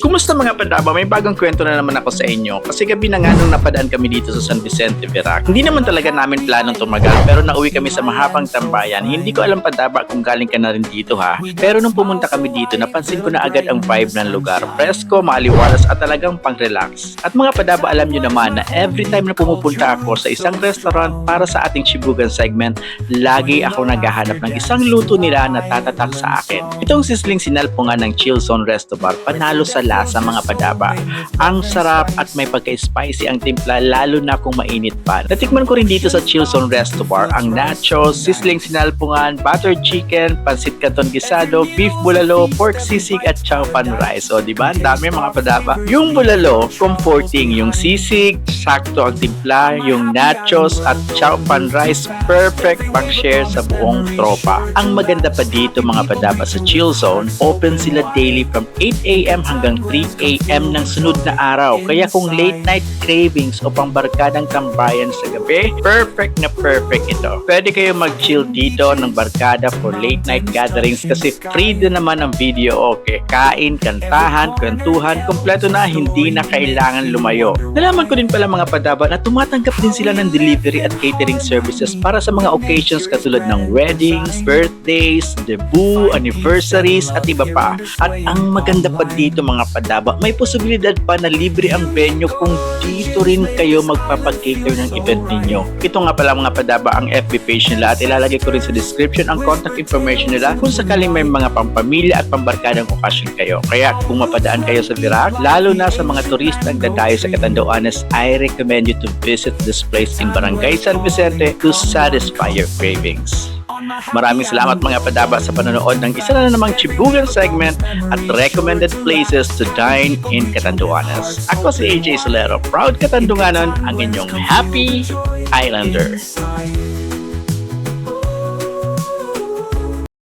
Kumusta mga padaba? May bagong kwento na naman ako sa inyo. Kasi gabi na nga nung napadaan kami dito sa San Vicente, Verac. Hindi naman talaga namin planong tumagal pero nauwi kami sa mahabang tambayan. Hindi ko alam padaba kung galing ka na rin dito ha. Pero nung pumunta kami dito, napansin ko na agad ang vibe ng lugar. Presko, maaliwalas at talagang pang-relax. At mga padaba, alam nyo naman na every time na pumupunta ako sa isang restaurant para sa ating Chibugan segment, lagi ako naghahanap ng isang luto nila na tatatak sa akin. Itong sisling sinalpungan ng Chill Zone Resto Bar, panalo sa lasa mga padaba. Ang sarap at may pagka-spicy ang timpla lalo na kung mainit pa. Natikman ko rin dito sa Chill Zone Resto Bar ang nachos, sisling sinalpungan, buttered chicken, pansit canton gisado, beef bulalo, pork sisig at chow pan rice. O diba? Ang dami mga padaba. Yung bulalo, comforting. Yung sisig, sakto ang timpla. Yung nachos at chow pan rice, perfect pang share sa buong tropa. Ang maganda pa dito mga padaba sa Chill Zone, open sila daily from 8 a.m. hanggang 3 a.m. ng sunod na araw. Kaya kung late night cravings o pangbarkadang tambayan sa gabi, perfect na perfect ito. Pwede kayo mag-chill dito ng barkada for late night gatherings kasi free din naman ang video okay. Kain, kantahan, kwentuhan, kompleto na, hindi na kailangan lumayo. Nalaman ko din pala mga padaba na tumatanggap din sila ng delivery at catering services para sa mga occasions katulad ng weddings, birthdays, debut, anniversaries at iba pa. At ang maganda pa dito mga padaba, may posibilidad pa na libre ang venue kung dito rin kayo magpapag-cater ng event ninyo. Ito nga pala mga padaba ang FB page nila at ilalagay ko rin sa description ang contact information nila kung sakaling may mga pampamilya at pambarkadang okasyon kayo. Kaya kung mapadaan kayo sa Verac, lalo na sa mga turistang dadayo sa Catanduanes, I recommend you to visit this place in Barangay San Vicente to satisfy your cravings. Maraming salamat mga padaba sa panonood ng isa na namang Chibugan segment at recommended places to dine in Catanduanes. Ako si AJ Solero, proud Katandunganon, ang inyong happy Islander.